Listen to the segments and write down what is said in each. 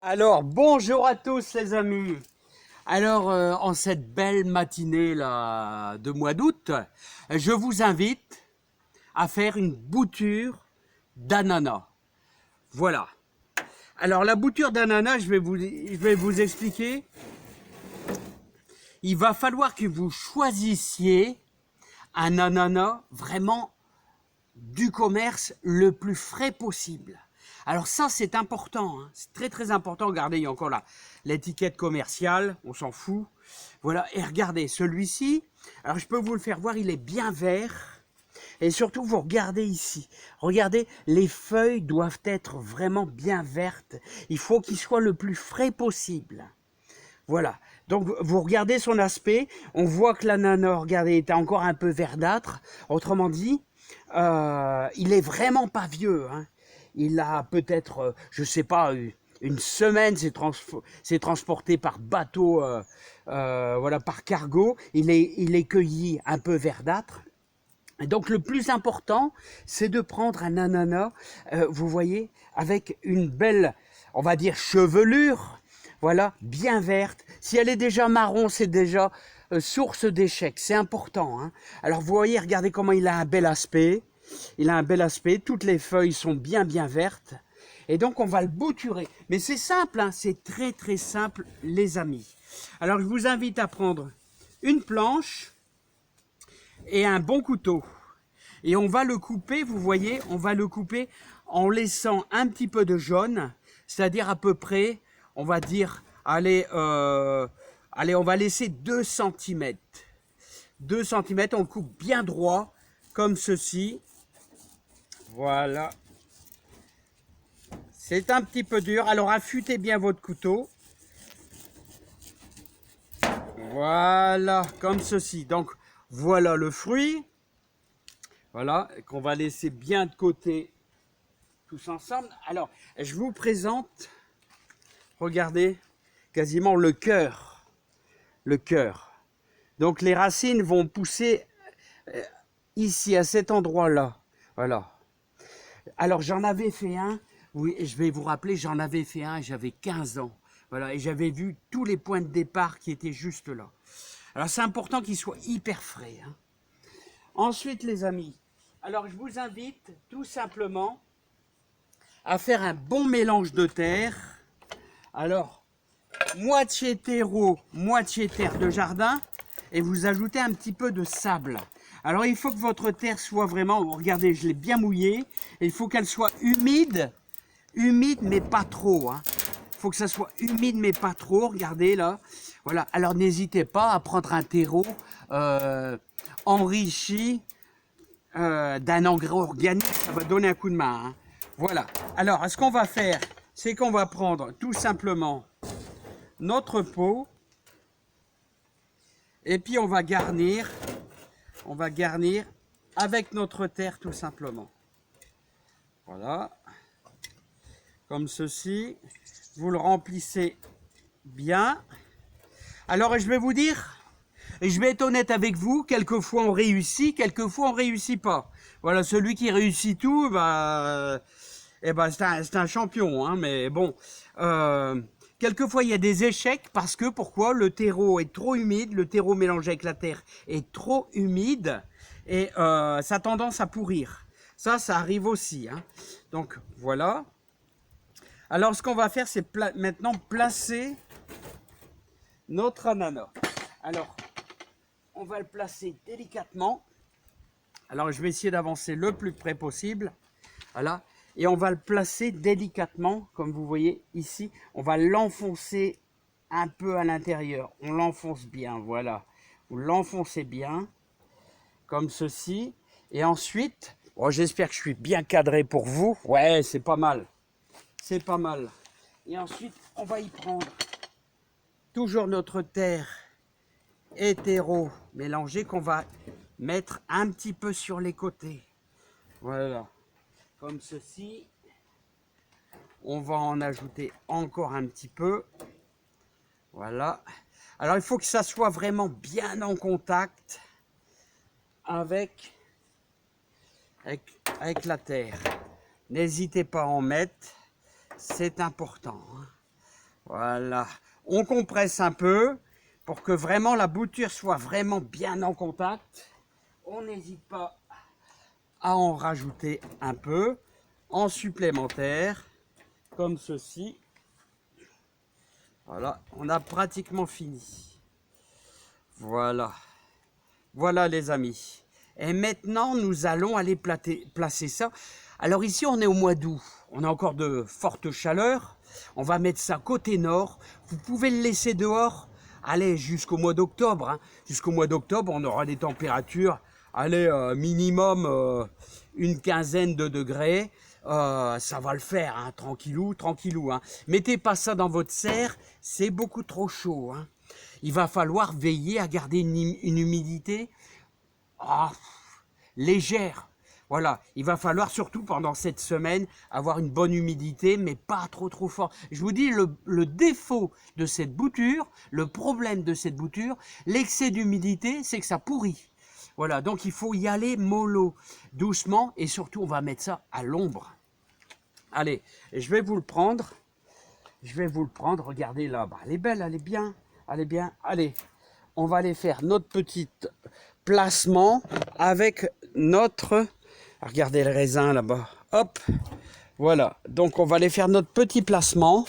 Alors, bonjour à tous les amis. Alors, en cette belle matinée là, de mois d'août, je vous invite à faire une bouture d'ananas. Voilà. Alors, la bouture d'ananas, je vais vous expliquer. Il va falloir que vous choisissiez un ananas vraiment du commerce le plus frais possible. Alors ça, c'est important, hein. C'est très très important. Regardez, il y a encore là l'étiquette commerciale, on s'en fout. Voilà, et regardez, celui-ci, alors je peux vous le faire voir, il est bien vert. Et surtout, vous regardez ici. Regardez, les feuilles doivent être vraiment bien vertes. Il faut qu'il soit le plus frais possible. Voilà. Donc, vous regardez son aspect. On voit que l'ananas, regardez, est encore un peu verdâtre. Autrement dit, il est vraiment pas vieux, hein. Il a peut-être, je sais pas, une semaine, c'est transporté par bateau, voilà, par cargo. Il est cueilli un peu verdâtre. Et donc le plus important, c'est de prendre un ananas, vous voyez, avec une belle, on va dire, chevelure, voilà, bien verte. Si elle est déjà marron, c'est déjà source d'échec, c'est important, hein. Alors vous voyez, regardez comment il a un bel aspect. Il a un bel aspect, toutes les feuilles sont bien bien vertes. Et donc on va le bouturer. Mais c'est simple, hein, c'est très très simple les amis. Alors je vous invite à prendre une planche et un bon couteau. Et on va le couper, vous voyez, on va le couper en laissant un petit peu de jaune, c'est-à-dire à peu près, on va dire, allez, on va laisser 2 centimètres. 2 centimètres, on le coupe bien droit, comme ceci. Voilà. C'est un petit peu dur, alors affûtez bien votre couteau. Voilà, comme ceci. Donc, voilà le fruit. Voilà, qu'on va laisser bien de côté tous ensemble. Alors, je vous présente, regardez, quasiment le cœur. Le cœur. Donc, les racines vont pousser ici, à cet endroit-là. Voilà. Alors, j'en avais fait un, oui, je vais vous rappeler, j'en avais fait un, j'avais 15 ans. Voilà, et j'avais vu tous les points de départ qui étaient juste là. Alors, c'est important qu'il soit hyper frais, hein. Ensuite, les amis, alors je vous invite tout simplement à faire un bon mélange de terre. Alors, moitié terreau, moitié terre de jardin, et vous ajoutez un petit peu de sable. Alors, il faut que votre terre soit vraiment, regardez, je l'ai bien mouillée, il faut qu'elle soit humide, humide mais pas trop, hein. Il faut que ça soit humide mais pas trop, regardez là. Voilà, alors n'hésitez pas à prendre un terreau enrichi d'un engrais organique, ça va donner un coup de main, hein. Voilà. Alors, ce qu'on va faire, c'est qu'on va prendre tout simplement notre pot et puis on va garnir avec notre terre tout simplement. Voilà. Comme ceci. Vous le remplissez bien. Alors, je vais vous dire, et je vais être honnête avec vous, quelquefois on réussit, quelquefois on réussit pas. Voilà, celui qui réussit tout, bah, c'est un champion, hein, mais bon. Quelquefois, il y a des échecs parce que, pourquoi? Le terreau est trop humide, le terreau mélangé avec la terre est trop humide et ça a tendance à pourrir. Ça arrive aussi, hein. Donc, voilà. Alors, ce qu'on va faire, c'est maintenant placer notre ananas. Alors, on va le placer délicatement. Alors, je vais essayer d'avancer le plus près possible. Voilà. Et on va le placer délicatement, comme vous voyez ici. On va l'enfoncer un peu à l'intérieur. On l'enfonce bien, voilà. Vous l'enfoncez bien, comme ceci. Et ensuite, oh, j'espère que je suis bien cadré pour vous. Ouais, c'est pas mal. C'est pas mal. Et ensuite, on va y prendre toujours notre terre hétéro mélangée qu'on va mettre un petit peu sur les côtés. Voilà. Comme ceci. On va en ajouter encore un petit peu. Voilà. Alors, il faut que ça soit vraiment bien en contact avec la terre. N'hésitez pas à en mettre. C'est important, hein. Voilà. On compresse un peu pour que vraiment la bouture soit vraiment bien en contact. On n'hésite pas à en rajouter un peu en supplémentaire, comme ceci. Voilà, on a pratiquement fini. Voilà. Voilà les amis. Et maintenant, nous allons aller placer ça. Alors ici, on est au mois d'août. On a encore de fortes chaleurs. On va mettre ça côté nord. Vous pouvez le laisser dehors. Allez, jusqu'au mois d'octobre. Hein. Jusqu'au mois d'octobre, on aura des températures, allez, minimum une quinzaine de degrés. Ça va le faire, hein, tranquillou, tranquillou. Hein. Mettez pas ça dans votre serre, c'est beaucoup trop chaud. Hein. Il va falloir veiller à garder une humidité légère. Voilà, il va falloir surtout pendant cette semaine avoir une bonne humidité, mais pas trop fort. Je vous dis, le défaut de cette bouture, le problème de cette bouture, l'excès d'humidité, c'est que ça pourrit. Voilà, donc il faut y aller mollo, doucement, et surtout on va mettre ça à l'ombre. Allez, je vais vous le prendre. Je vais vous le prendre, regardez là, bah, elle est belle, elle est bien, elle est bien. Allez, on va aller faire notre petit placement avec notre... Regardez le raisin là-bas, hop, voilà. Donc on va aller faire notre petit placement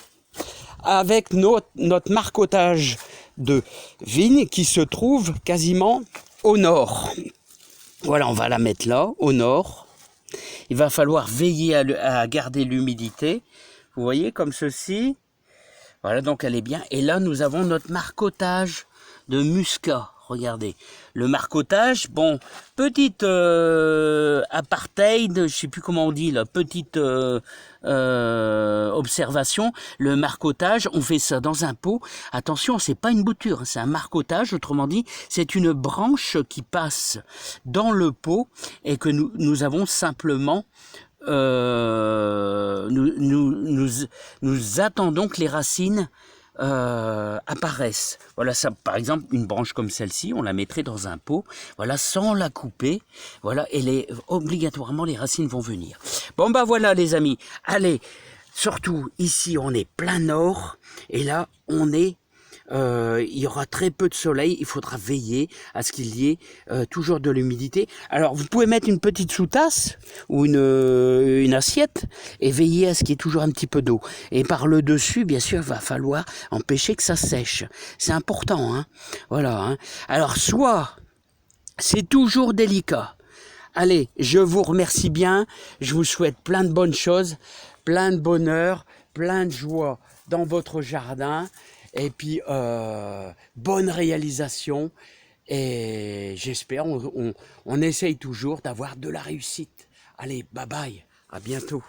avec notre marcotage de vigne qui se trouve quasiment au nord. Voilà, on va la mettre là, au nord. Il va falloir veiller à garder l'humidité. Vous voyez, comme ceci. Voilà, donc elle est bien. Et là, nous avons notre marcotage de muscat. Regardez, le marcotage, bon, petite apartheid, je sais plus comment on dit là, petite observation, le marcotage, on fait ça dans un pot. Attention, c'est pas une bouture, c'est un marcotage, autrement dit, c'est une branche qui passe dans le pot et que nous avons simplement... nous attendons que les racines apparaissent. Voilà, ça, par exemple, une branche comme celle-ci, on la mettrait dans un pot, voilà, sans la couper, voilà, et obligatoirement les racines vont venir. Bon bah voilà les amis, allez, surtout ici on est plein nord, et là on est il y aura très peu de soleil, il faudra veiller à ce qu'il y ait toujours de l'humidité. Alors vous pouvez mettre une petite sous-tasse ou une assiette et veiller à ce qu'il y ait toujours un petit peu d'eau. Et par le dessus, bien sûr, il va falloir empêcher que ça sèche. C'est important, hein. Voilà. Hein. Alors soit, c'est toujours délicat. Allez, je vous remercie bien, je vous souhaite plein de bonnes choses, plein de bonheur, plein de joie dans votre jardin. Et puis, bonne réalisation. Et j'espère, on essaye toujours d'avoir de la réussite. Allez, bye bye, à bientôt.